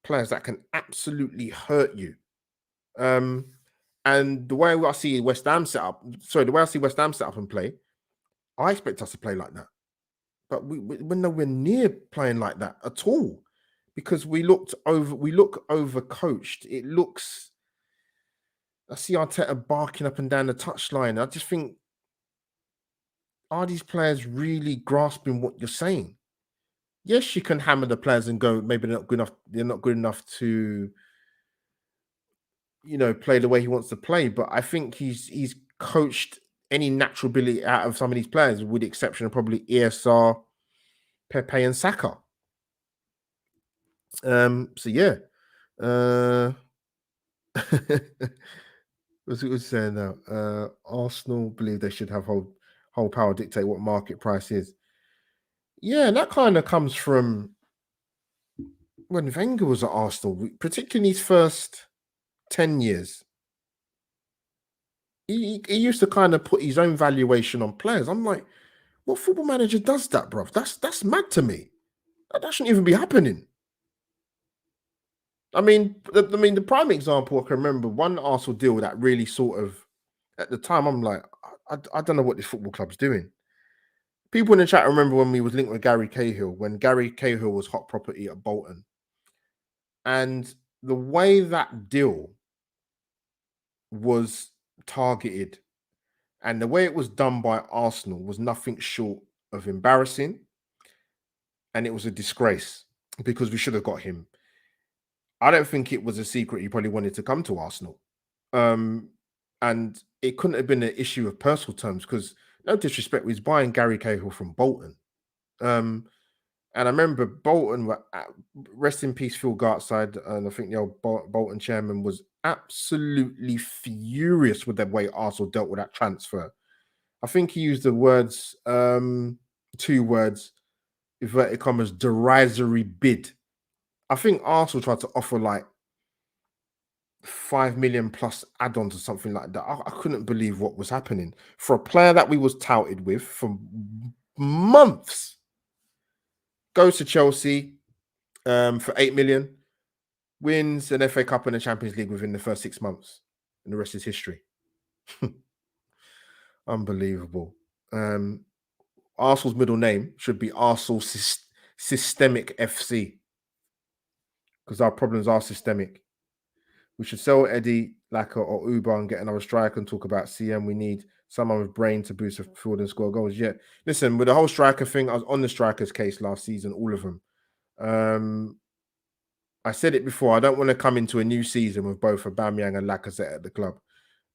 players that can absolutely hurt you. And the way I see West Ham set up, sorry, the way I see West Ham set up and play, I expect us to play like that. But we're nowhere near playing like that at all, because we look overcoached. It looks, I see Arteta barking up and down the touchline. I just think, are these players really grasping what you're saying? Yes, you can hammer the players and go, maybe they're not good enough. They're not good enough to, play the way he wants to play. But I think he's coached any natural ability out of some of these players, with the exception of probably ESR, Pepe, and Saka. So yeah. What's it was saying now? Arsenal believe they should have whole power dictate what market price is. Yeah, and that kind of comes from when Wenger was at Arsenal, particularly in his first 10 years. He used to kind of put his own valuation on players. I'm like, what football manager does that, bro? That's mad to me. That shouldn't even be happening. The prime example I can remember, one Arsenal deal that really sort of, at the time, I'm like, I don't know what this football club's doing. People in the chat remember when we was linked with Gary Cahill, when Gary Cahill was hot property at Bolton. And the way that deal was targeted and the way it was done by Arsenal was nothing short of embarrassing. And it was a disgrace, because we should have got him. I don't think it was a secret he probably wanted to come to Arsenal. And it couldn't have been an issue of personal terms, because, no disrespect, we was buying Gary Cahill from Bolton. And I remember Bolton were, rest in peace, Phil Gartside, and I think the old Bolton chairman was absolutely furious with the way Arsenal dealt with that transfer. I think he used the words, 2 words, inverted commas, derisory bid. I think Arsenal tried to offer like 5 million plus add-ons or something like that. I couldn't believe what was happening for a player that we was touted with for months. Goes to Chelsea for 8 million, wins an FA Cup and a Champions League within the first 6 months, and the rest is history. Unbelievable. Arsenal's middle name should be Arsenal Systemic FC, because our problems are systemic. We should sell Eddie, Laka, or Uber and get another striker and talk about CM. We need someone with brain to boost the field and score goals. Yeah, listen, with the whole striker thing, I was on the strikers case last season, all of them. I said it before, I don't want to come into a new season with both Aubameyang and Lacazette at the club.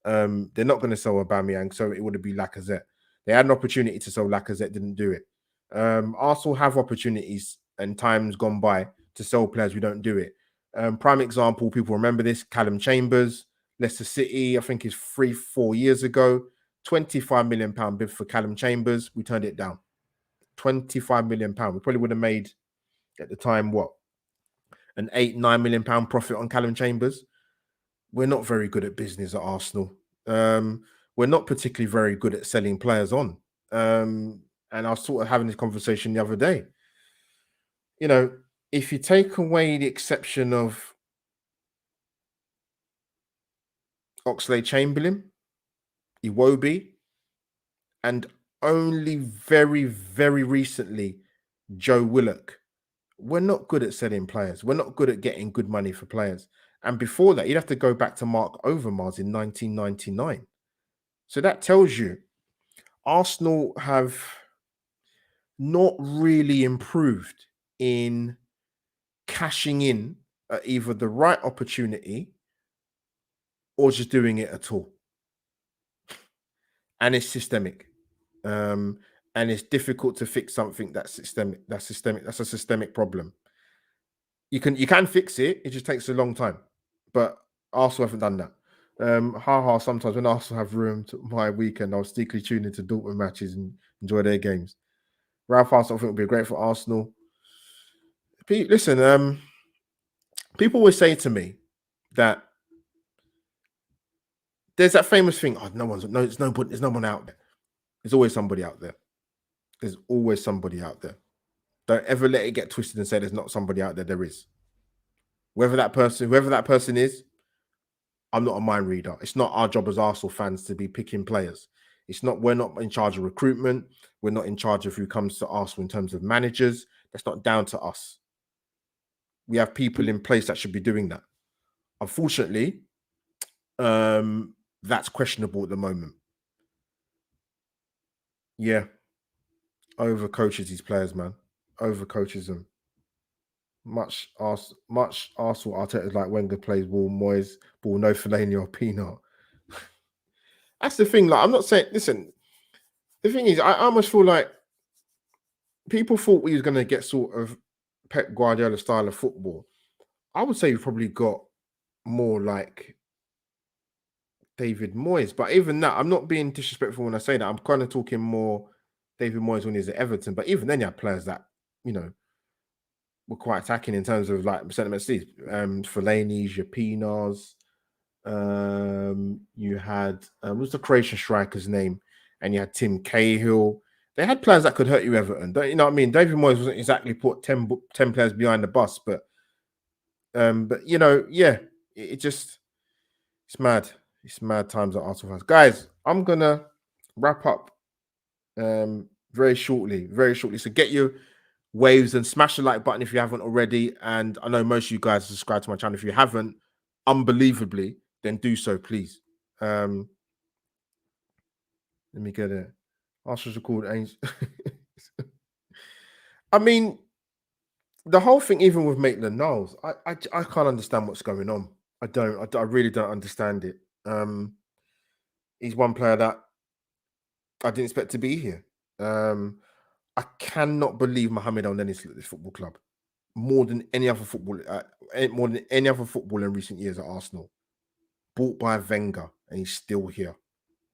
They're not going to sell Aubameyang, so it would be Lacazette. They had an opportunity to sell Lacazette, didn't do it. Arsenal have opportunities and times gone by to sell players, we don't do it. Prime example, people remember this, Callum Chambers, Leicester City, I think it's 3-4 years ago, £25 million bid for Callum Chambers. We turned it down. £25 million. We probably would have made, at the time, what? An £8-9 million profit on Callum Chambers. We're not very good at business at Arsenal. We're not particularly very good at selling players on. And I was sort of having this conversation the other day. If you take away the exception of Oxlade-Chamberlain, Iwobi, and only very, very recently, Joe Willock, we're not good at selling players. We're not good at getting good money for players. And before that, you'd have to go back to Mark Overmars in 1999. So that tells you Arsenal have not really improved in cashing in at either the right opportunity or just doing it at all. And it's systemic. And it's difficult to fix something that's systemic. That's a systemic problem. You can fix it. It just takes a long time. But Arsenal haven't done that. Sometimes when Arsenal have ruined my weekend, I'll sneakily tune into Dortmund matches and enjoy their games. Ralph Arsenal, I think, would be great for Arsenal. Listen, people always say to me that there's that famous thing, there's no one out there. There's always somebody out there. There's always somebody out there. Don't ever let it get twisted and say there's not somebody out there. There is. Whoever that person is, I'm not a mind reader. It's not our job as Arsenal fans to be picking players. It's not. We're not in charge of recruitment. We're not in charge of who comes to Arsenal in terms of managers. That's not down to us. We have people in place that should be doing that. Unfortunately, that's questionable at the moment. Yeah, over coaches these players, man. Over coaches them. Much Arsenal Arteta like Wenger plays ball, Moyes ball, no Fellaini or Peanut. That's the thing. Like, I'm not saying. Listen, the thing is, I almost feel like people thought we was going to get sort of Pep Guardiola style of football. I would say we probably got more like David Moyes, but even that, I'm not being disrespectful when I say that. I'm kind of talking more David Moyes when he's at Everton. But even then, you had players that you know were quite attacking in terms of like sentiment. Fellaini's, your Pinas. You had what was the Croatian striker's name, and you had Tim Cahill. They had players that could hurt you, Everton. You know what I mean? David Moyes wasn't exactly put 10 players behind the bus, but you know, yeah, it just it's mad. It's mad times at Arsenal fans. Guys, I'm gonna wrap up very shortly, very shortly. So get your waves and smash the like button if you haven't already. And I know most of you guys subscribe to my channel. If you haven't, unbelievably, then do so, please. Let me get it. Arsenal's recalled Ainge. I mean, the whole thing, even with Maitland Niles, I can't understand what's going on. I don't. I really don't understand it. He's one player that I didn't expect to be here. I cannot believe Mohamed El Neni's at this football club more than any other football, more than any other football in recent years at Arsenal. Bought by Wenger, and he's still here.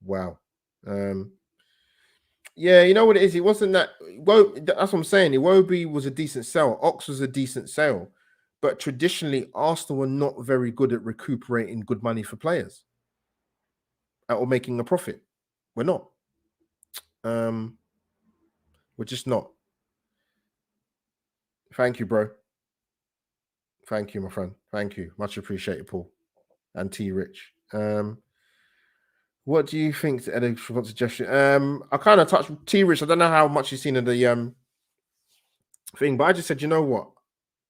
Wow. Yeah, you know what it is. It wasn't that. Well, that's what I'm saying. Iwobi was a decent sell. Ox was a decent sale, but traditionally, Arsenal were not very good at recuperating good money for players or making a profit. We're not. We're just not. Thank you, bro. Thank you, my friend. Thank you. Much appreciated, Paul and T Rich. What do you think to Eddie's suggestion? I kind of touched T Rich. I don't know how much you've seen of the thing, but I just said, you know what?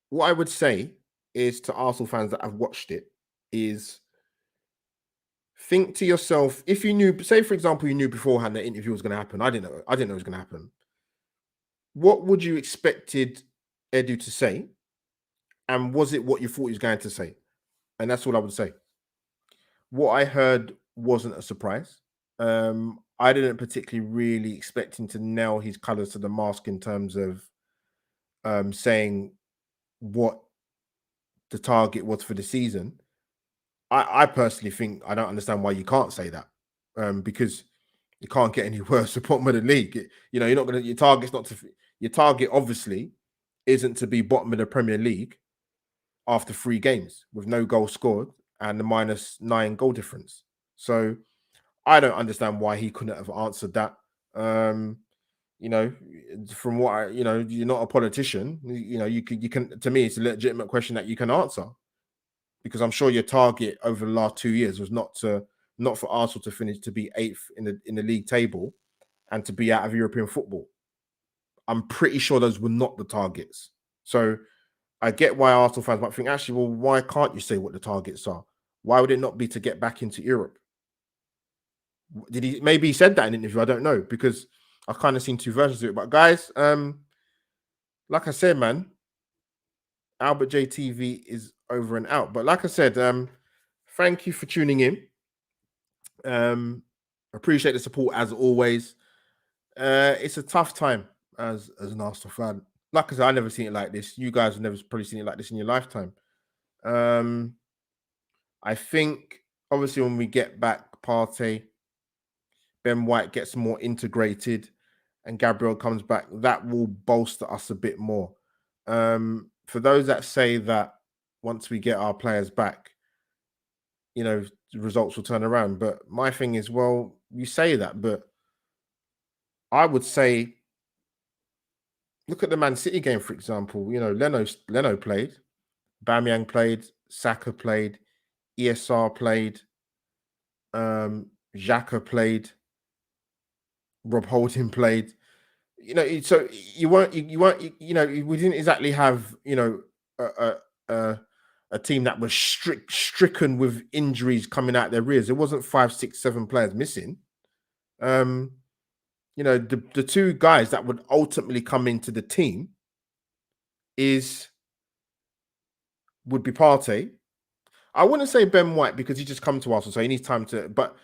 What I would say is to Arsenal fans that have watched it is think to yourself, if you knew, say for example, you knew beforehand that interview was going to happen. I didn't know it was going to happen. What would you expected Edu to say? And was it what you thought he was going to say? And that's all I would say. What I heard wasn't a surprise. I didn't particularly really expect him to nail his colours to the mask in terms of saying what the target was for the season. I personally think I don't understand why you can't say that because you can't get any worse at the bottom of the league. You know, you're not going to, your target's not to, your target obviously isn't to be bottom of the Premier League after 3 games with no goal scored and the -9 goal difference. So I don't understand why he couldn't have answered that. You know, from what I, you know, you're not a politician. You know, you can. To me, it's a legitimate question that you can answer because I'm sure your target over the last 2 years was not for Arsenal to finish to be 8th in the league table and to be out of European football. I'm pretty sure those were not the targets. So I get why Arsenal fans might think, actually, well, why can't you say what the targets are? Why would it not be to get back into Europe? Did he maybe he said that in an interview? I don't know because I've kind of seen 2 versions of it. But guys, like I said, man, Albert JTV is over and out. But like I said, thank you for tuning in. Appreciate the support as always. It's a tough time as an Arsenal fan. Like I said, I've never seen it like this. You guys have never probably seen it like this in your lifetime. I think obviously when we get back, Partey, Ben White gets more integrated, and Gabriel comes back, that will bolster us a bit more. For those that say that once we get our players back, you know, the results will turn around. But my thing is, well, you say that, but I would say, look at the Man City game, for example. You know, Leno played, Bamiyang played, Saka played, ESR played, Xhaka played, Rob Holding played. So we didn't exactly have a a, a, a team that was stricken with injuries coming out their rears. It wasn't five, six, seven players missing. Um, the two guys that would ultimately come into the team is would be Partey. I wouldn't say Ben White because he just come to Arsenal, so he needs time to. But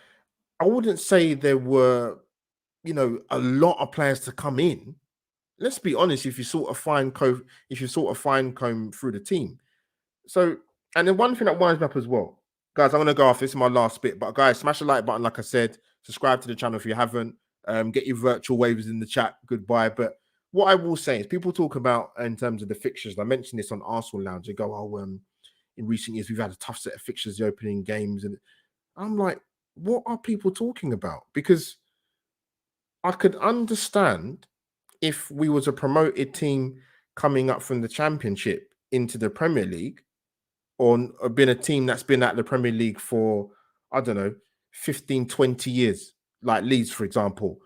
I wouldn't say there were a lot of players to come in. Let's be honest. If you sort of fine comb through the team. So, and then one thing that winds me up as well, guys. I'm gonna go off. This is my last bit, but guys, smash the like button. Like I said, subscribe to the channel if you haven't. Get your virtual waivers in the chat. Goodbye. But what I will say is, people talk about in terms of the fixtures. I mentioned this on Arsenal Lounge. They go, "Oh, in recent years we've had a tough set of fixtures, the opening games," and I'm like, what are people talking about? Because I could understand if we was a promoted team coming up from the Championship into the Premier League, or been a team that's been at the Premier League for, I don't know, 15, 20 years, like Leeds, for example,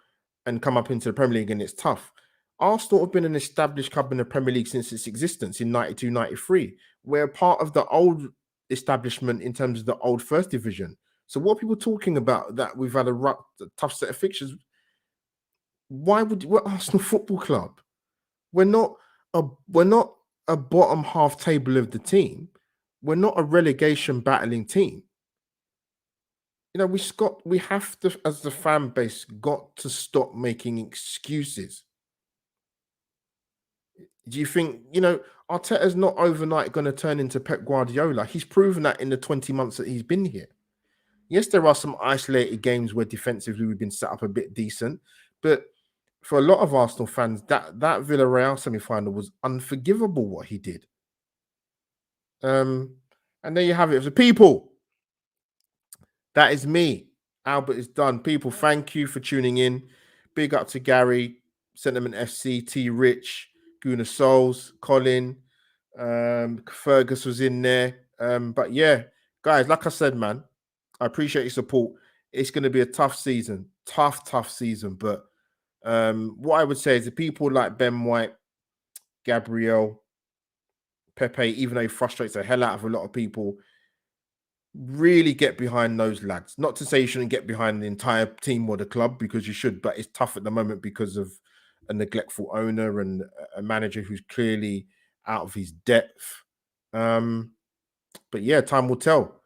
and come up into the Premier League and it's tough. Arsenal have been an established club in the Premier League since its existence in 92, 93. We're part of the old establishment in terms of the old first division. So what are people talking about that we've had a tough set of fixtures? We're Arsenal Football Club? We're not we're not a bottom half table of the team. We're not a relegation battling team. We have to, as the fan base, got to stop making excuses. Do you think, Arteta's not overnight going to turn into Pep Guardiola? He's proven that in the 20 months that he's been here. Yes, there are some isolated games where defensively we've been set up a bit decent, but for a lot of Arsenal fans, that Villarreal semi-final was unforgivable what he did. And there you have it. For people, that is me. Albert is done. People, thank you for tuning in. Big up to Gary, Sentiment FC, T Rich, Guna Souls, Colin, Fergus was in there. But yeah, guys, like I said, man, I appreciate your support. It's going to be a tough season, tough season. But what I would say is the people like Ben White, Gabriel, Pepe, even though he frustrates the hell out of a lot of people, really get behind those lads. Not to say you shouldn't get behind the entire team or the club, because you should, but it's tough at the moment because of a neglectful owner and a manager who's clearly out of his depth. But yeah, time will tell.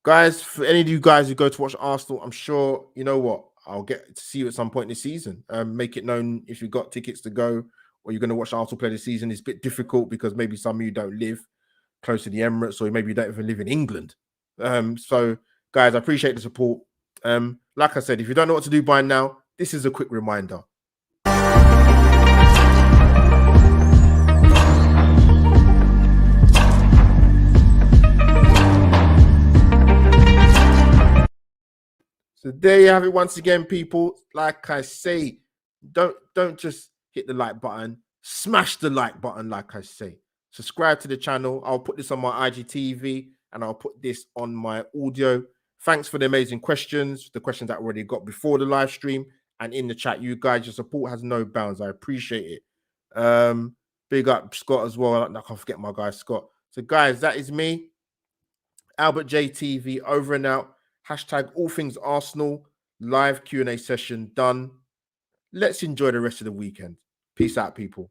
Guys, for any of you guys who go to watch Arsenal, I'm sure, you know what, I'll get to see you at some point this season. Make it known if you've got tickets to go or you're going to watch Arsenal play this season. It's a bit difficult because maybe some of you don't live close to the Emirates, or maybe you don't even live in England. So, guys, I appreciate the support. Like I said, if you don't know what to do by now, this is a quick reminder. So there you have it once again, people. Like I say, don't just hit the like button, smash the like button, like I say. Subscribe to the channel. I'll put this on my IGTV and I'll put this on my audio. Thanks for the amazing questions, the questions that I already got before the live stream and in the chat. You guys, your support has no bounds. I appreciate it. Big up Scott as well. I can't forget my guy Scott. So guys, that is me, Albert JTV, over and out. Hashtag all things Arsenal. Live Q&A session done. Let's enjoy the rest of the weekend. Peace out, people.